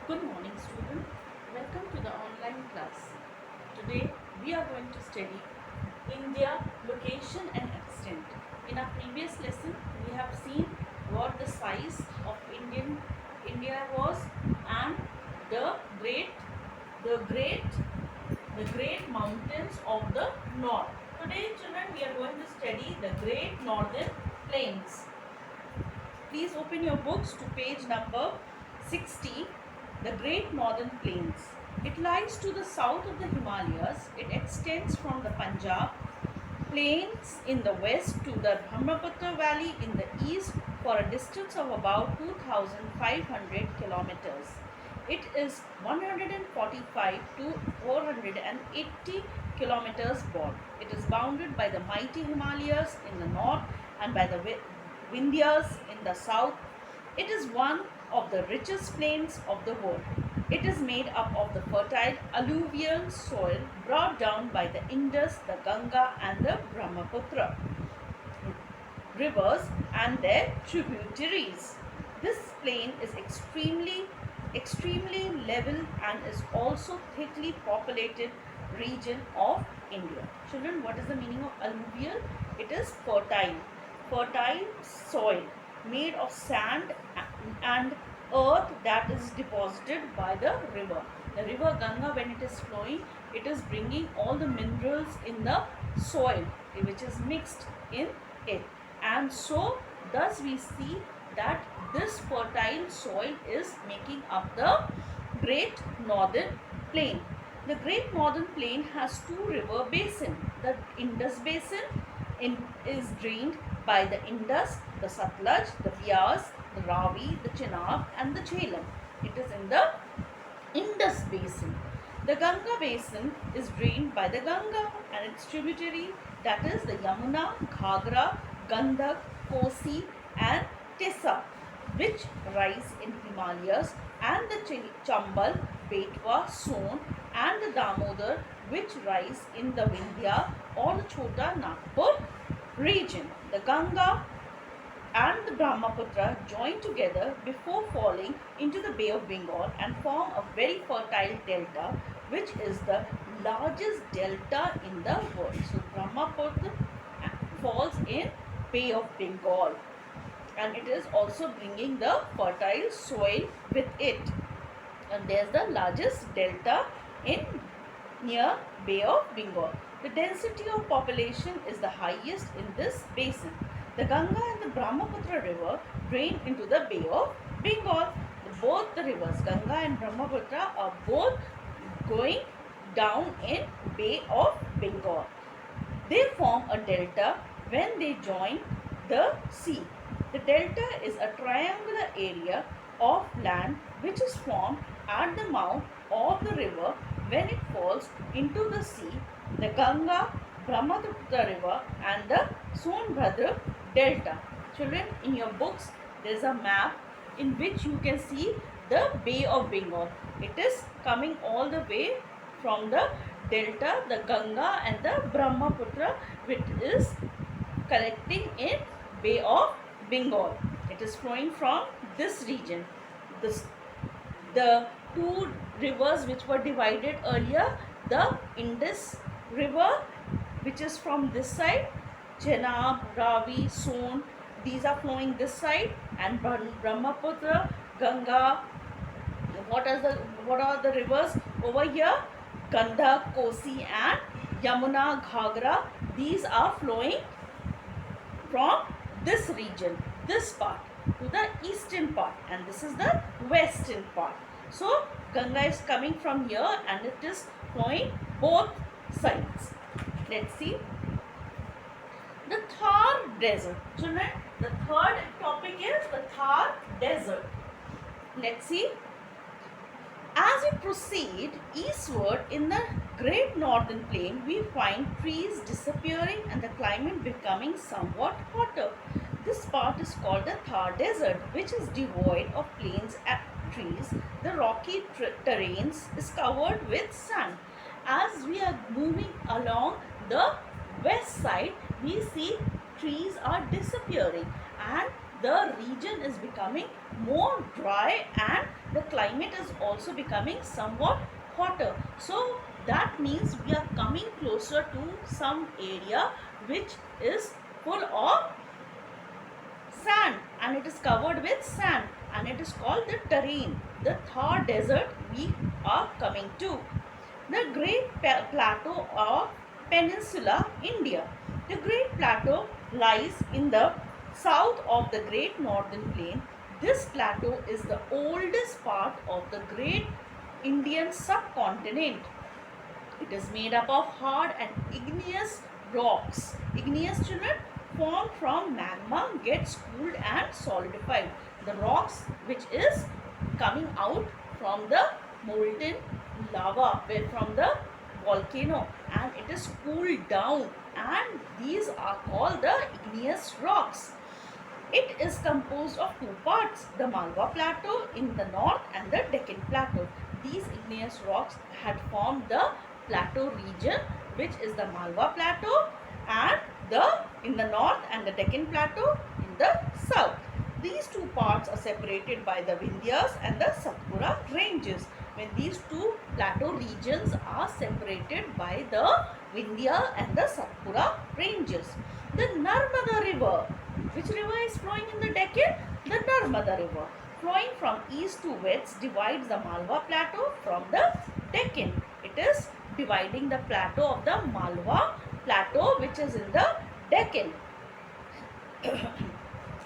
Good morning, student. Welcome to the online class. Today we are going to study India location and extent. In our previous lesson, we have seen what the size of India was and the great the great the great mountains of the north. Today, children, we are going to study the great northern plains. Please open your books to page number 60, the Great Northern Plains. It lies to the south of the Himalayas. It extends from the Punjab plains in the west to the Brahmaputra Valley in the east for a distance of about 2,500 kilometers. It is 145 to 480 kilometers broad. It is bounded by the mighty Himalayas in the north and by the Vindhyas in the south. It is one of the richest plains of the world. It is made up of the fertile alluvial soil brought down by the Indus, the Ganga and the Brahmaputra rivers and their tributaries. This plain is extremely level and is also thickly populated region of India. Children, what is the meaning of alluvial? It is fertile soil made of sand and earth that is deposited by the river. The river Ganga, when it is flowing, it is bringing all the minerals in the soil which is mixed in it, and so thus we see that this fertile soil is making up the Great Northern Plain. The Great Northern Plain has two river basins. The Indus Basin is drained by the Indus, the Satluj, the Bias, the Ravi, the Chenab and the Jhelum. It is in the Indus Basin. The Ganga Basin is drained by the Ganga and its tributary, that is the Yamuna, Ghagra, Gandak, Kosi and Tissa, which rise in Himalayas, and the Chambal, Betwa, Son and the Damodar, which rise in the Vindhya or the Chota Nagpur region. The Ganga and the Brahmaputra join together before falling into the Bay of Bengal and form a very fertile delta, which is the largest delta in the world. So Brahmaputra falls in Bay of Bengal, and it is also bringing the fertile soil with it, and there's the largest delta in near Bay of Bengal. The density of population is the highest in this basin. The Ganga and the Brahmaputra river drain into the Bay of Bengal. Both the rivers Ganga and Brahmaputra are both going down in Bay of Bengal. They form a delta when they join the sea. The delta is a triangular area of land which is formed at the mouth of the river when it falls into the sea. The Ganga, Brahmaputra river and the Sonbhadra delta. Children, in your books there is a map in which you can see the Bay of Bengal. It is coming all the way from the delta, the Ganga and the Brahmaputra, which is collecting in Bay of Bengal. It is flowing from this region. The two rivers which were divided earlier, the Indus river, which is from this side, Chenab, Ravi, Son, these are flowing this side, and Brahmaputra, Ganga. What are the rivers over here? Gandak, Kosi and Yamuna, Ghagra. These are flowing from this region, this part, to the eastern part, and this is the western part. So Ganga is coming from here and it is flowing both sides. Let's see the Thar Desert. Children, the third topic is the Thar Desert. Let's see. As we proceed eastward in the Great Northern Plain, we find trees disappearing and the climate becoming somewhat hotter. This part is called the Thar Desert, which is devoid of plains and trees. The rocky terrains is covered with sand. As we are moving along the west side, we see trees are disappearing and the region is becoming more dry and the climate is also becoming somewhat hotter. So that means we are coming closer to some area which is full of sand, and it is covered with sand, and it is called the terrain. The Thar desert we are coming to. The Great Plateau of Peninsula India. The Great Plateau lies in the south of the Great Northern Plain. This plateau is the oldest part of the Great Indian subcontinent. It is made up of hard and igneous rocks. Igneous, children, formed from magma, gets cooled and solidified. The rocks which is coming out from the molten lava, from the volcano, and it is cooled down, and these are called the igneous rocks. It is composed of two parts, the Malwa Plateau in the north and the Deccan Plateau. These igneous rocks had formed the plateau region, which is the Malwa Plateau, and the in the north, and the Deccan Plateau in the south. These two parts are separated by the Vindhyas and the Satpura ranges. When these two plateau regions are separated by the Vindhya and the Satpura ranges. The Narmada River. Which river is flowing in the Deccan? The Narmada River, flowing from east to west, divides the Malwa Plateau from the Deccan. It is dividing the plateau of the Malwa Plateau, which is in the Deccan.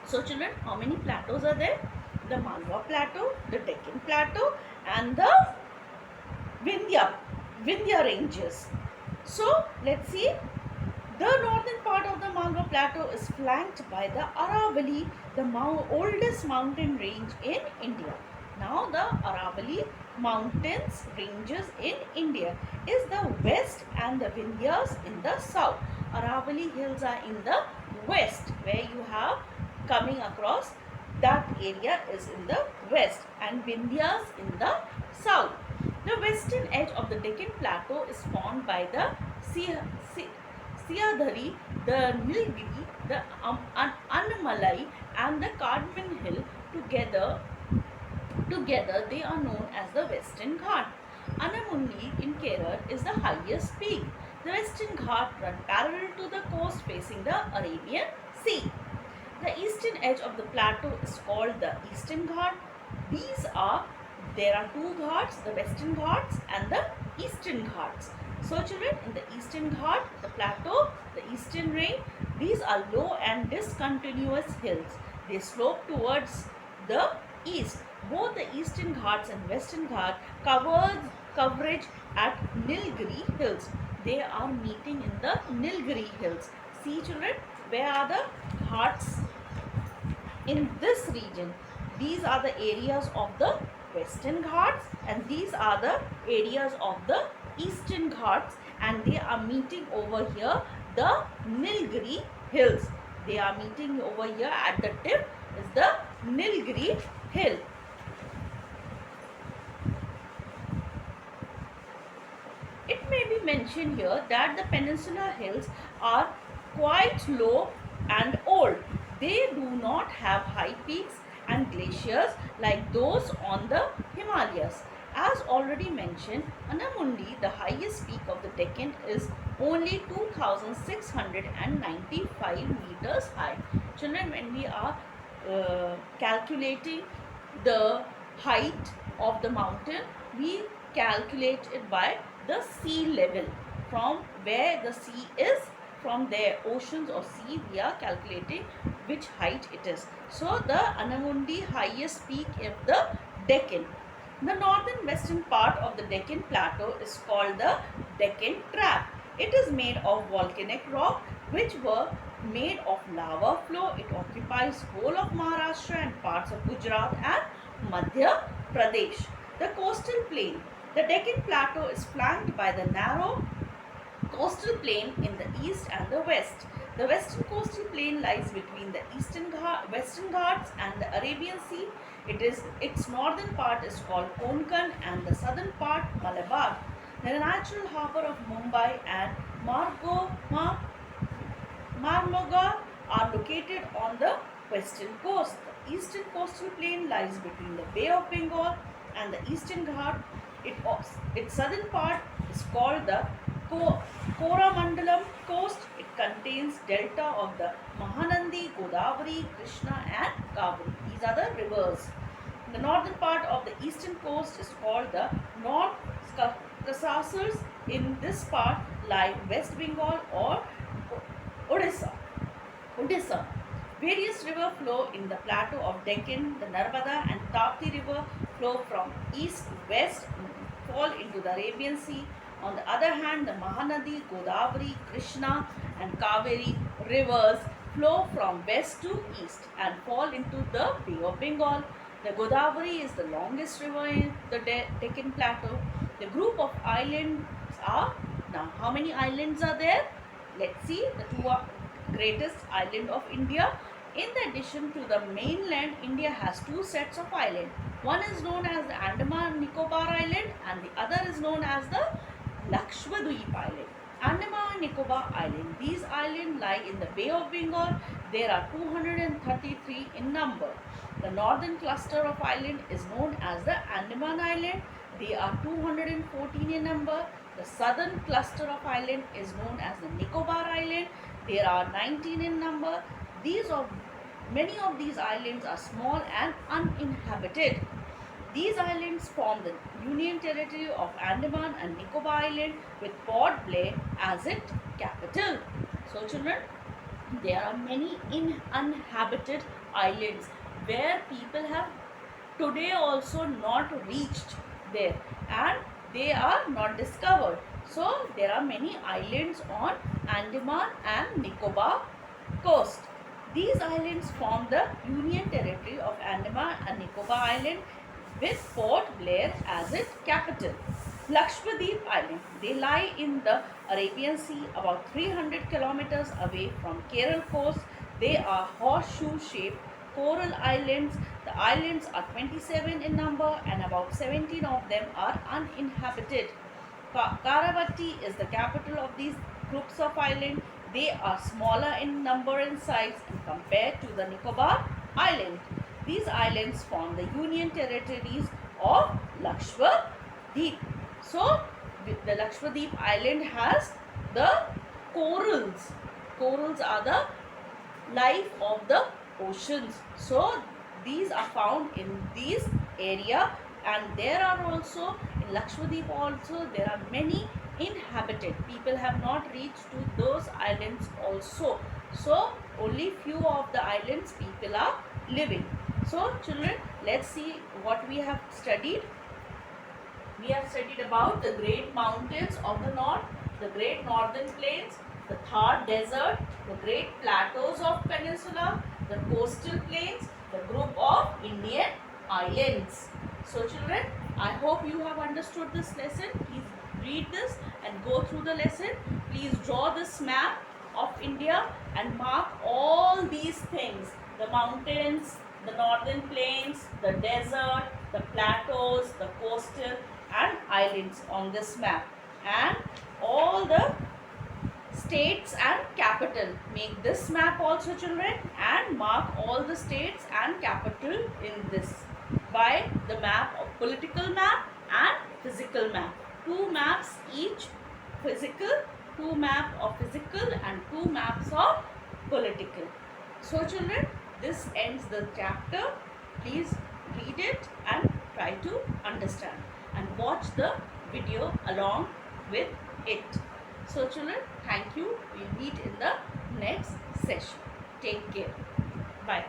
So children, how many plateaus are there? The Malwa Plateau, the Deccan Plateau, and the Vindhya ranges. So let's see. The northern part of the Malwa Plateau is flanked by the Aravalli, the oldest mountain range in India. Now the Aravalli mountains ranges in India is the west and the Vindhyas in the south. Aravalli hills are in the west, where you have coming across, that area is in the west, and Vindhyas in the south. The western edge of the Deccan Plateau is formed by the Siyadhari, the Nilgiri, the Annamalai, and the Cardamom Hill. Together they are known as the Western Ghat. Annamundi in Kerala is the highest peak. The Western Ghat run parallel to the coast facing the Arabian Sea. The eastern edge of the plateau is called the Eastern Ghat. There are two ghats, the Western Ghats and the Eastern Ghats. So children, in the Eastern Ghat, the plateau, the eastern range, these are low and discontinuous hills. They slope towards the east. Both the Eastern Ghats and Western Ghat coverage at Nilgiri Hills. They are meeting in the Nilgiri Hills. See children, where are the ghats? In this region, these are the areas of the Western Ghats, and these are the areas of the Eastern Ghats, and they are meeting over here, the Nilgiri Hills. They are meeting over here at the tip is the Nilgiri Hill. It may be mentioned here that the Peninsula Hills are quite low and old. They do not have high peaks and glaciers like those on the Himalayas. As already mentioned, Annamundi, the highest peak of the Deccan, is only 2,695 meters high. Children, when we are calculating the height of the mountain, we calculate it by the sea level. From where the sea is, from their oceans or sea, we are calculating which height it is. So the Annamundi highest peak of the Deccan. The northern western part of the Deccan Plateau is called the Deccan Trap. It is made of volcanic rock which were made of lava flow. It occupies whole of Maharashtra and parts of Gujarat and Madhya Pradesh. The coastal plain. The Deccan Plateau is flanked by the narrow coastal plain in the east and the west. The western coastal plain lies between the Western Ghats and the Arabian Sea. Its northern part is called Konkan and the southern part Malabar. The natural harbour of Mumbai and Marmorga are located on the western coast. The eastern coastal plain lies between the Bay of Bengal and the Eastern Ghat. Its southern part is called the Koromandalam coast. It contains delta of the Mahanadi, Godavari, Krishna and Kaveri. These are the rivers. The northern part of the eastern coast is called the North Caucasus. In this part lie West Bengal or Odisha. Odisha. Various rivers flow in the plateau of Deccan. The Narmada and Tapti river flow from east to west and fall into the Arabian Sea. On the other hand, the Mahanadi, Godavari, Krishna and Kaveri rivers flow from west to east and fall into the Bay of Bengal. The Godavari is the longest river in the Deccan Plateau. The group of islands are, now how many islands are there? Let's see the two greatest island of India. In addition to the mainland, India has two sets of islands. One is known as the Andaman and Nicobar Island and the other is known as the Lakshadweep Island. Andaman and Nicobar Island. These islands lie in the Bay of Bengal. There are 233 in number. The northern cluster of islands is known as the Andaman Island. They are 214 in number. The southern cluster of island is known as the Nicobar Island. There are 19 in number. Many of these islands are small and uninhabited. These islands form the Union Territory of Andaman and Nicobar Island with Port Blair as its capital. So children, there are many uninhabited islands where people have today also not reached there and they are not discovered. So there are many islands on Andaman and Nicobar coast. These islands form the Union Territory of Andaman and Nicobar Island with Port Blair as its capital. Lakshadweep Island. They lie in the Arabian Sea about 300 kilometers away from Kerala coast. They are horseshoe-shaped coral islands. The islands are 27 in number and about 17 of them are uninhabited. Karavati is the capital of these groups of islands. They are smaller in number and size and compared to the Nicobar Island. These islands form the Union Territories of Lakshadweep. So, the Lakshadweep Island has the corals. Corals are the life of the oceans. So, these are found in these area and there are also in Lakshadweep also there are many inhabited. People have not reached to those islands also. So, only few of the islands people are living. So, children, let's see what we have studied. We have studied about the great mountains of the north, the great northern plains, the Thar desert, the great plateaus of peninsula, the coastal plains, the group of Indian islands. So children, I hope you have understood this lesson. Please read this and go through the lesson. Please draw this map of India and mark all these things, the mountains, the northern plains, the desert, the plateaus, the coastal and islands on this map, and all the states and capital. Make this map also children and mark all the states and capital in this by the map of political map and physical map. Two maps each, physical, two map of physical and two maps of political. So children, this ends the chapter. Please read it and try to understand and watch the video along with it. So children, thank you. We'll meet in the next session. Take care. Bye.